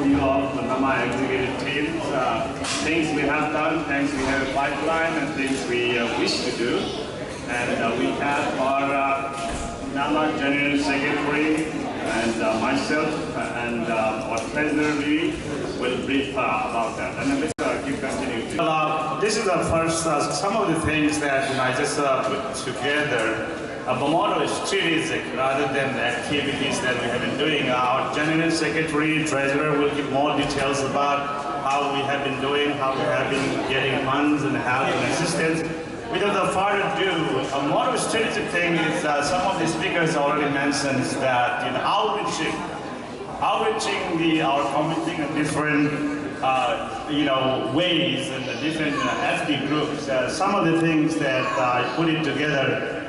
overview of the Nama executive team. Things we have done, things we have a pipeline, and things we wish to do. And we have our Nama General Secretary and myself and our Treasurer will brief about that. And then let's keep continuing. This is the first, some of the things that I just put together. The motto is strategic rather than the activities that we have been doing. Our General Secretary, Treasurer will give more details about how we have been doing, how we have been getting funds and help and assistance. Without further ado, a more strategic thing is some of the speakers already mentioned that outreaching our community in different ways and the different FD groups. Some of the things that I put it together.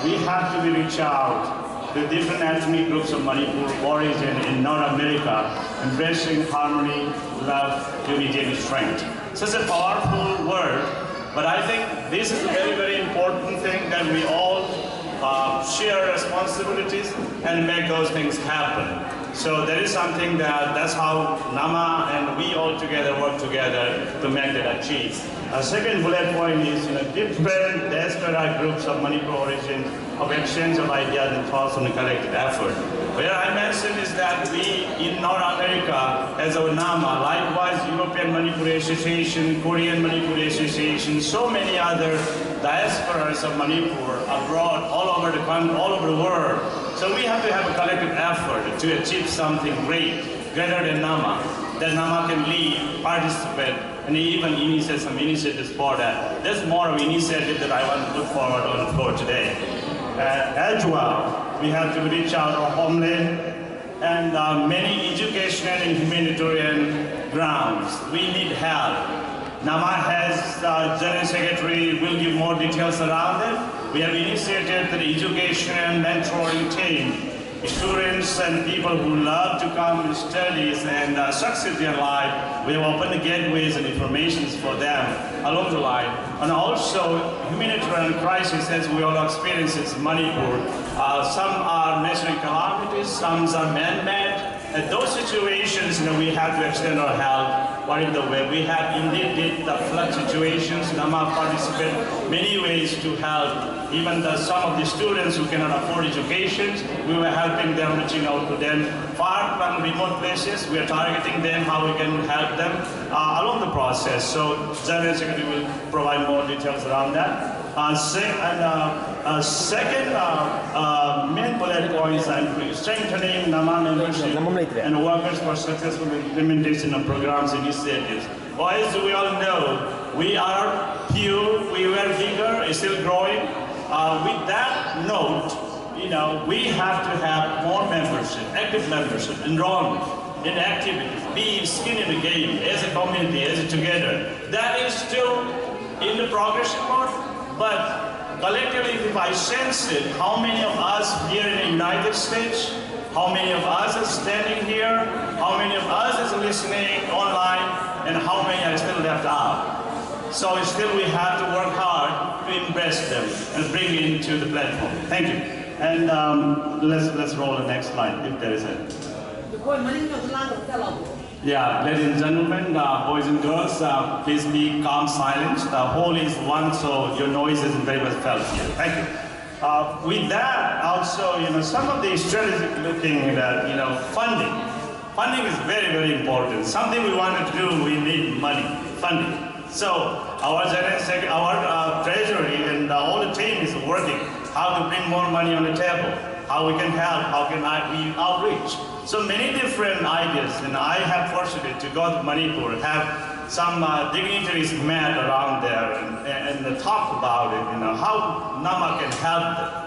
We have to reach out to different ethnic groups of Manipur origin in North America, embracing harmony, love, unity, and strength. Such a powerful word, but I think this is a very, very important thing that we all share responsibilities and make those things happen. So there is something that's how Nama and we all together work together to make that achieve. A second bullet point is different diaspora groups of Manipur origin of exchange of ideas and thoughts on a collective effort. Where I mentioned is that we in North America as our Nama, likewise European Manipur Association, Korean Manipur Association, so many other diasporas of Manipur abroad, all over the country, all over the world. So we have to have a collective effort to achieve something greater than Nama, that Nama can lead, participate, and even initiate some initiatives for that. There's more of initiative that I want to put forward on the floor today. As well, we have to reach out our homeland and many educational and humanitarian grounds. We need help. Nama has General Secretary will give more details around it. We have initiated the education and mentoring team. Students and people who love to come and studies and succeed in life, we have opened the gateways and information for them along the line. And also humanitarian crisis as we all experience in Manipur. Some are natural calamities, some are man-made. In those situations, we have to extend our help. What in the way we have indeed did the flood situations. Nama participate many ways to help. Even some of the students who cannot afford education, we were helping them, reaching out to them. Far from remote places, we are targeting them, how we can help them along the process. So General Secretary will provide more details around that. Second main bullet points are strengthening Nama membership and workers for successful implementation of programs and initiatives. Well, as we all know, we are few, we were bigger, still growing. With that note, we have to have more membership, active membership, enrollment in activities, be skin in the game as a community, as a together. That is still in the progression mode, but collectively, if I sense it, how many of us here in the United States, how many of us are standing here, how many of us is listening online, and how many are still left out. So still we have to work hard to embrace them and bring into the platform. Thank you. And let's roll the next slide, if there is it. Yeah, ladies and gentlemen, boys and girls, please be calm, silent. The hall is one, so your noise isn't very well felt here. Thank you. With that, also, some of the strategic looking at, funding. Funding is very, very important. Something we want to do, we need money, funding. So our treasury and all the team is working how to bring more money on the table, how we can help, how can we outreach. So many different ideas, and I have fortunate to go to Manipur, have some dignitaries met around there and talk about it, how Nama can help them.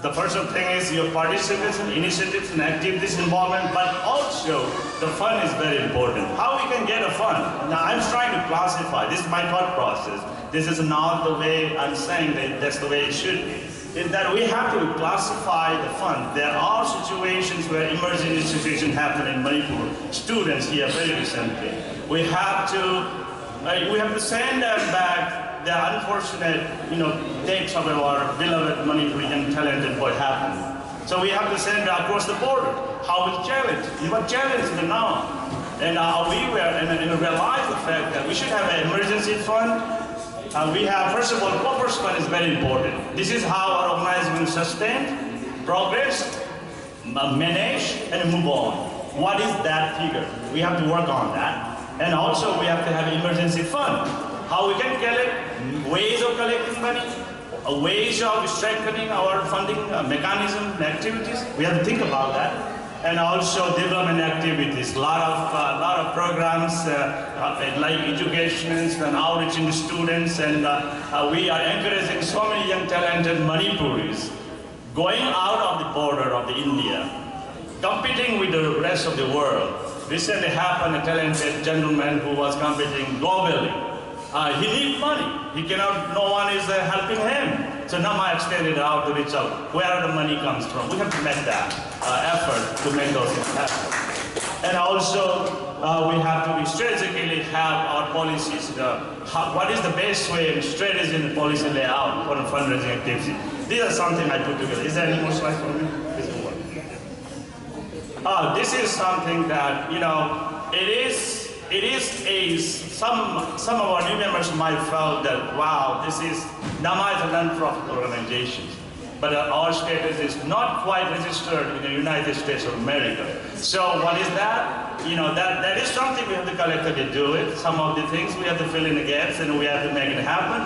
The first thing is your participation, initiatives, and activities involvement, but also the fund is very important. How we can get a fund? Now I'm trying to classify, this is my thought process. This is not the way I'm saying that that's the way it should be. Is that we have to classify the fund. There are situations where emergency situations happen in Manipur. Students here very recently. We have to send them back the unfortunate, deaths of our beloved Manipurian talented boy happened. So we have to send across the border. How we challenge? What challenge the now? And we realized the fact that we should have an emergency fund. We have, first of all, corpus fund is very important. This is how our organization will sustain, progress, manage, and move on. What is that figure? We have to work on that. And also we have to have an emergency fund. How we can collect, ways of collecting money, ways of strengthening our funding mechanism and activities. We have to think about that. And also development activities, lot of programs like education and outreaching to students, and we are encouraging so many young talented Manipuris going out of the border of the India, competing with the rest of the world. Recently happened a talented gentleman who was competing globally. He needs money. He cannot, no one is helping him. So now I extended out to reach out where the money comes from. We have to make that effort to make those things happen. And also, we have to strategically have our policies. What is the best way and strategy in the policy layout for the fundraising activity? These are something I put together. Is there any more slides for me? This is something that, you know, it is some of our new members might felt that, wow, this is NAMA is a non-profit organization, but our status is not quite registered in the United States of America. So what is that? You know, that is something we have to collectively do it. Some of the things we have to fill in the gaps and we have to make it happen.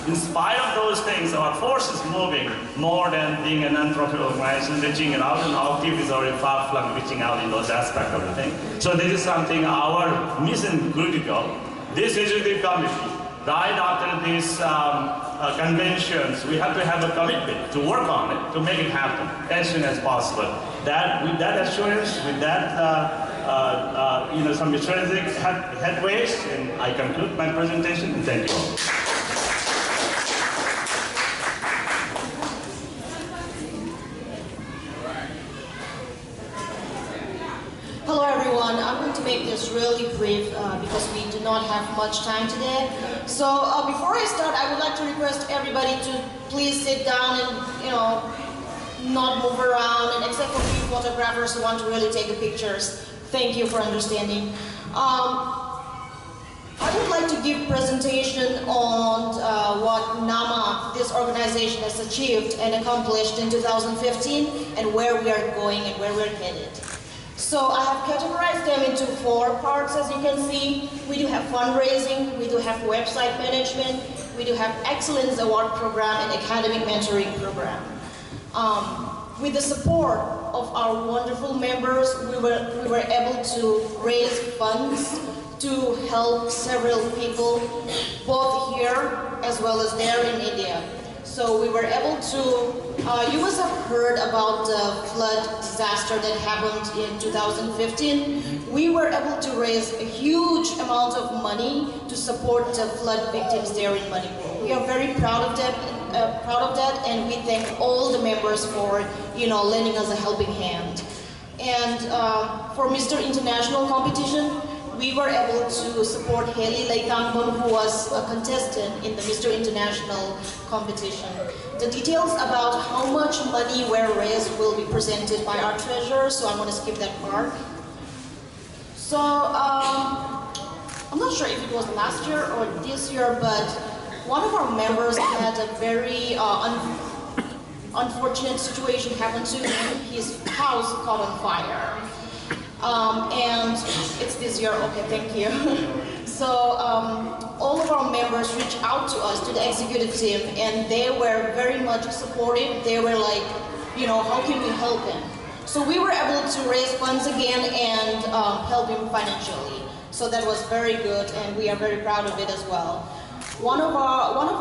In spite of those things, our force is moving more than being a non-profit organization, reaching out, and our activities are already far-flung, reaching out in those aspects of the thing. So this is something our mission critical. This executive committee, right after these conventions, we have to have a commitment to work on it, to make it happen as soon as possible. With that assurance, with that you know, some strategic headways, and I conclude my presentation, and thank you all. Hello everyone, I'm going to make this really brief because we do not have much time today. So before I start, I would like to request everybody to please sit down and, you know, not move around, and except for few photographers who want to really take the pictures. Thank you for understanding. I would like to give presentation on what NAMA, this organization, has achieved and accomplished in 2015 and where we are going and where we're headed. So I have categorized them into 4 parts, as you can see. We do have fundraising, we do have website management, we do have Excellence Award Program and Academic Mentoring Program. With the support of our wonderful members, we were able to raise funds to help several people, both here as well as there in India. So we were able to, you must have heard about the flood disaster that happened in 2015. We were able to raise a huge amount of money to support the flood victims there in Manipur. We are very proud of that, and we thank all the members for, you know, lending us a helping hand. And for Mr. International competition, we were able to support Haley Laitambon, who was a contestant in the Mr. International competition. The details about how much money were raised will be presented by our treasurer, so I'm going to skip that part. So, I'm not sure if it was last year or this year, but one of our members had a very unfortunate situation happen to him. His house caught on fire. And it's this year, okay, thank you. So all of our members reached out to us, to the executive team, and they were very much supportive. They were like, you know, how can we help him? So we were able to raise funds again and help him financially. So that was very good, and we are very proud of it as well. One of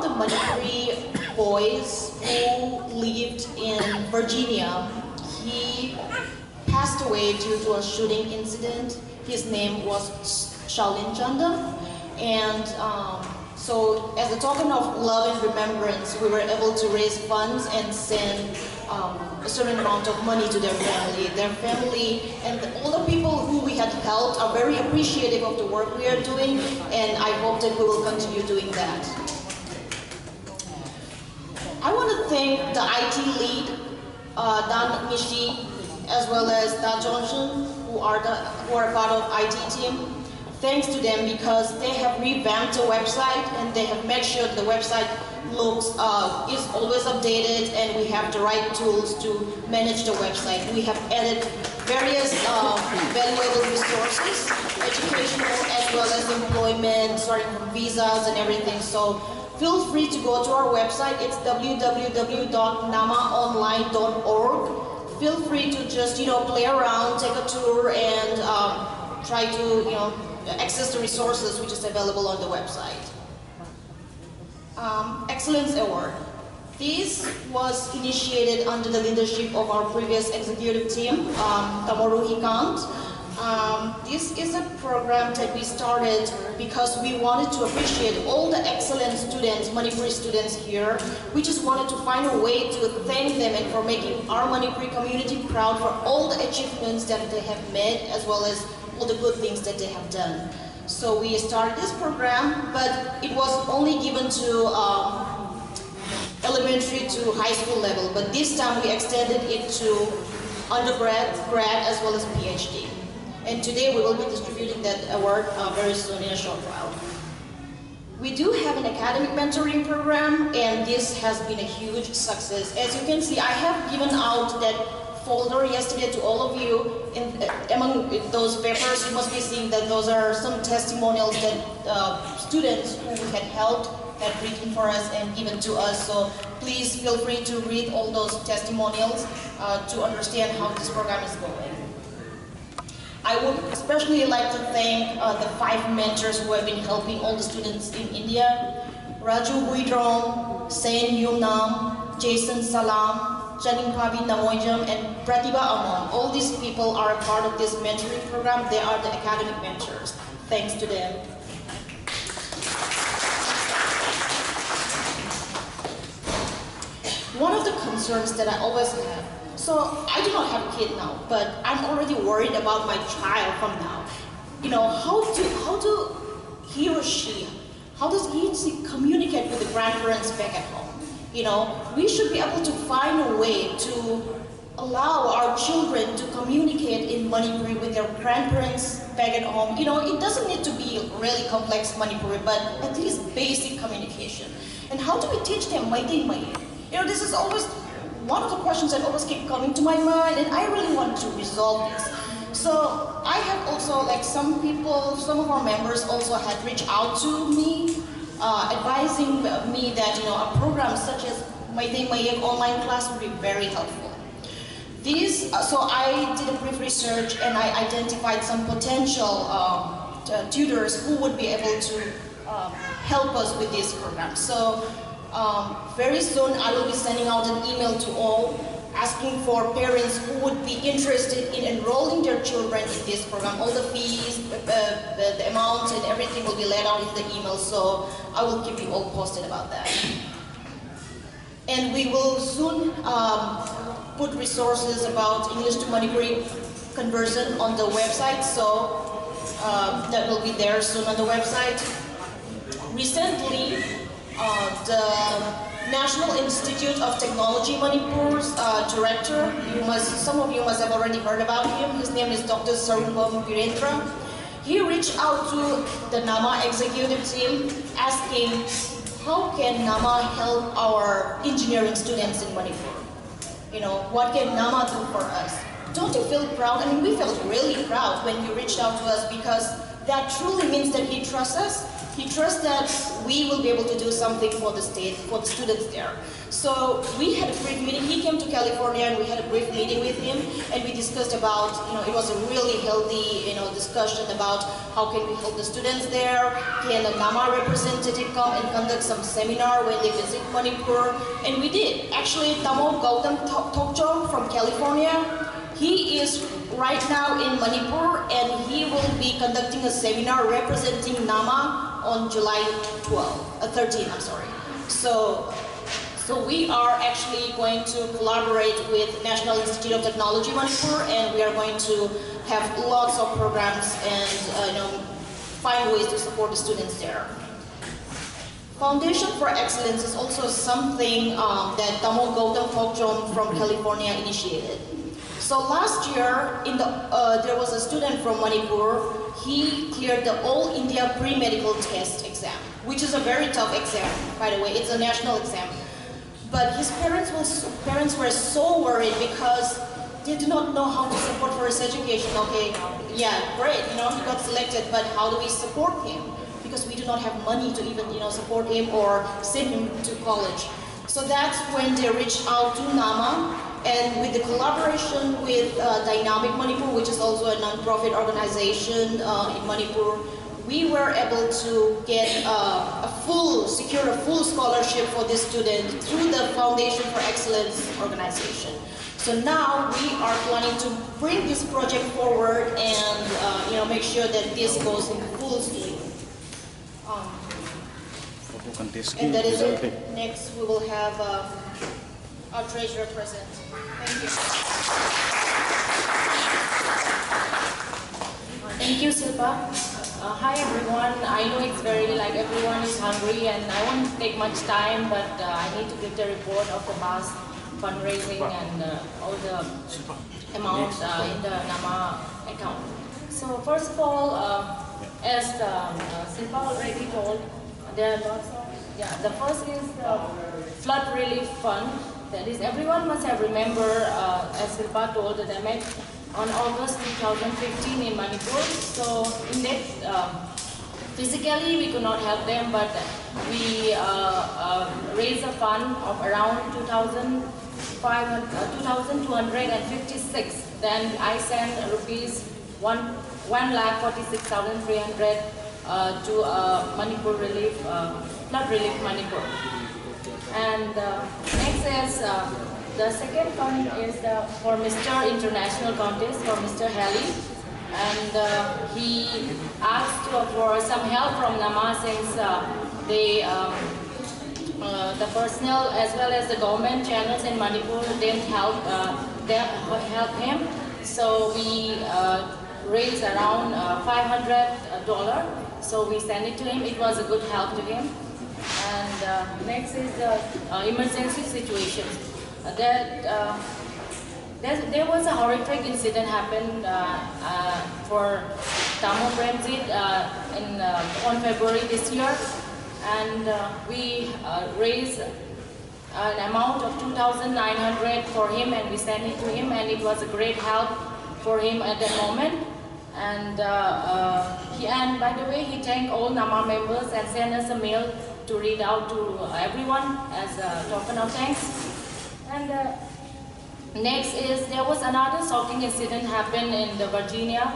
the Manipuri boys who lived in Virginia, he passed away due to a shooting incident. His name was Shaolin Chanda, and so as a token of love and remembrance, we were able to raise funds and send a certain amount of money to their family. Their family and all the people who we had helped are very appreciative of the work we are doing, and I hope that we will continue doing that. I want to thank the IT lead, Dan Mishi, as well as Da Johnson, who who are part of IT team. Thanks to them because they have revamped the website and they have made sure the website looks is always updated and we have the right tools to manage the website. We have added various valuable resources, educational as well as employment, starting from visas and everything. So feel free to go to our website. It's www.namaonline.org. Feel free to just play around, take a tour, and try to access the resources which is available on the website. Excellence Award. This was initiated under the leadership of our previous executive team, Tamoru Hikant. This is a program that we started because we wanted to appreciate all the excellent students, Manipuri students here. We just wanted to find a way to thank them and for making our Manipuri community proud for all the achievements that they have made as well as all the good things that they have done. So we started this program, but it was only given to elementary to high school level. But this time we extended it to undergrad, grad, as well as PhD. And today we will be distributing that award very soon in a short while. We do have an academic mentoring program, and this has been a huge success. As you can see, I have given out that folder yesterday to all of you. Among those papers, you must be seeing that those are some testimonials that students who had helped had written for us and given to us. So please feel free to read all those testimonials to understand how this program is going. I would especially like to thank the 5 mentors who have been helping all the students in India. Raju Buidrom, Sain Yunam, Jason Salam, Janinpavi Namoyjam, and Pratibha Amon. All these people are a part of this mentoring program. They are the academic mentors. Thanks to them. One of the concerns that I always have, so I do not have a kid now, but I'm already worried about my child from now. How do he or she, how does he communicate with the grandparents back at home? We should be able to find a way to allow our children to communicate in Manipuri with their grandparents back at home. It doesn't need to be really complex Manipuri, but at least basic communication. And how do we teach them Maitei Mayek? This is always one of the questions that always keep coming to my mind, and I really want to resolve this. So I have also, some of our members also had reached out to me, advising me that a program such as Maitei Mayek online class would be very helpful. So I did a brief research and I identified some potential tutors who would be able to help us with this program. So very soon I will be sending out an email to all asking for parents who would be interested in enrolling their children in this program. All the fees, the amounts and everything will be laid out in the email, so I will keep you all posted about that. And we will soon put resources about English to Manipuri conversion on the website, so that will be there soon on the website. Recently, the National Institute of Technology Manipur's director, some of you must have already heard about him. His name is Dr. Sarubam Virendra. He reached out to the NAMA executive team asking, how can NAMA help our engineering students in Manipur? What can NAMA do for us? Don't you feel proud? I mean, we felt really proud when he reached out to us because that truly means that he trusts us. He trusts that we will be able to do something for the state, for the students there. So we had a brief meeting. He came to California and we had a brief meeting with him and we discussed about, it was a really healthy, discussion about how can we help the students there. Can a NAMA representative come and conduct some seminar when they visit Manipur? And we did. Actually, Tamo Gautam Tokchom from California, he is right now in Manipur and he will be conducting a seminar representing NAMA on July 13, I'm sorry. So we are actually going to collaborate with National Institute of Technology Manipur and we are going to have lots of programs and find ways to support the students there. Foundation for Excellence is also something that Tamo Gautam Tokchom from California initiated. So last year, there was a student from Manipur. He cleared the All India Pre-Medical Test exam, which is a very tough exam, by the way. It's a national exam. But his parents were so worried because they do not know how to support for his education. Okay, yeah, great, he got selected, but how do we support him? Because we do not have money to even, support him or send him to college. So that's when they reached out to NAMA, and with the collaboration with Dynamic Manipur, which is also a non-profit organization in Manipur, we were able to get secure a full scholarship for this student through the Foundation for Excellence organization. So now we are planning to bring this project forward and make sure that this goes in full steam. And that is it. Next, we will have our treasurer present. Thank you. Thank you, Silpa. Hi everyone. I know it's everyone is hungry and I won't take much time, but I need to give the report of the past fundraising and all the amounts in the NAMA account. So first of all, as Silpa already told, there are lots of, the first is the flood relief fund. That is, everyone must have remembered, as Silpa told, that I met on August 2015 in Manipur. So in that, physically we could not help them, but we raised a fund of around 2,256. Then I sent rupees 1,46,300 to Manipur relief, flood relief Manipur. And next is the second fund is for Mr. International Contest for Mr. Halley, and he asked for some help from NAMA since the personnel as well as the government channels in Manipur didn't help him. So we raised around $500. So we sent it to him. It was a good help to him. And next is the emergency situations. There was a horrific incident happened for Tamil Premjit on February this year, and we raised an amount of 2,900 for him, and we sent it to him, and it was a great help for him at that moment. And and by the way, he thanked all NAMA members and sent us a mail to read out to everyone as a token of thanks. And next is, there was another shocking incident happened in the Virginia,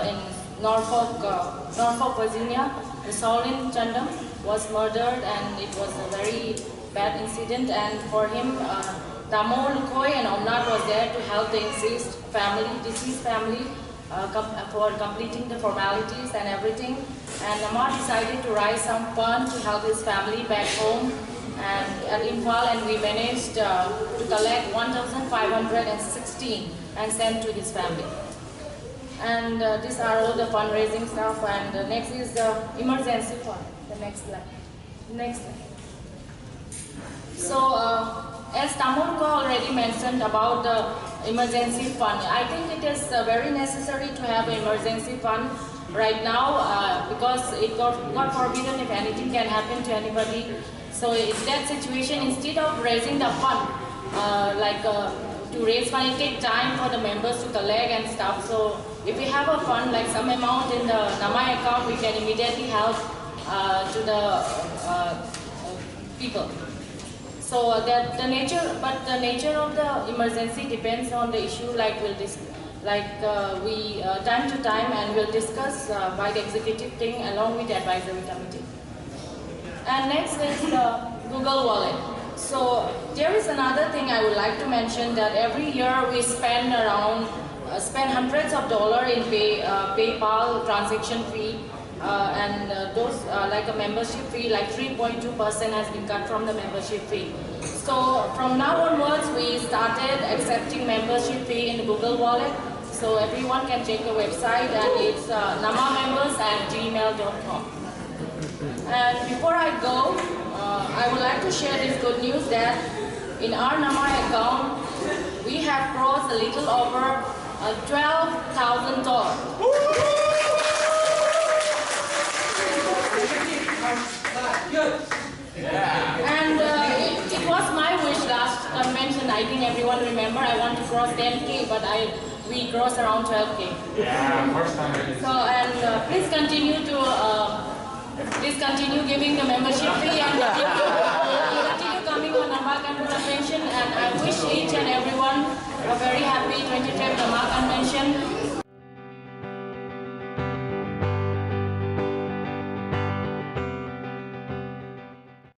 in Norfolk, Virginia. The Saulin Chandam was murdered, and it was a very bad incident. And for him, Damo Lukhoi and Omnat was there to help the deceased family, for completing the formalities and everything. And Nama decided to raise some fund to help his family back home and at Imphal, and we managed to collect 1,516 and send to his family. And these are all the fundraising stuff. And next is the emergency fund. The next slide. Next slide. So as Tamurko already mentioned about the emergency fund, I think it is very necessary to have an emergency fund right now because it God forbidden if anything can happen to anybody. So in that situation, instead of raising the fund, to raise fund, it takes time for the members to collect and stuff. So if we have a fund, like some amount in the NAMA account, we can immediately help to the people. So the nature of the emergency depends on the issue. Time to time, and we'll discuss by the executive thing along with the advisory committee. And next is the Google Wallet. So there is another thing I would like to mention, that every year we spend hundreds of dollars in PayPal transaction fee, and those like a membership fee, like 3.2% has been cut from the membership fee. So from now onwards, we started accepting membership fee in the Google Wallet. So everyone can check the website, and it's namamembers@gmail.com. And before I go, I would like to share this good news that in our NAMA account, we have crossed a little over $12,000. And it was my wish last convention. I think everyone remember I want to cross 10K, but we crossed around 12K. Yeah, first time. So and please continue giving the membership fee and continue coming on Nama convention. And I wish each and everyone a very happy 23rd Nama convention.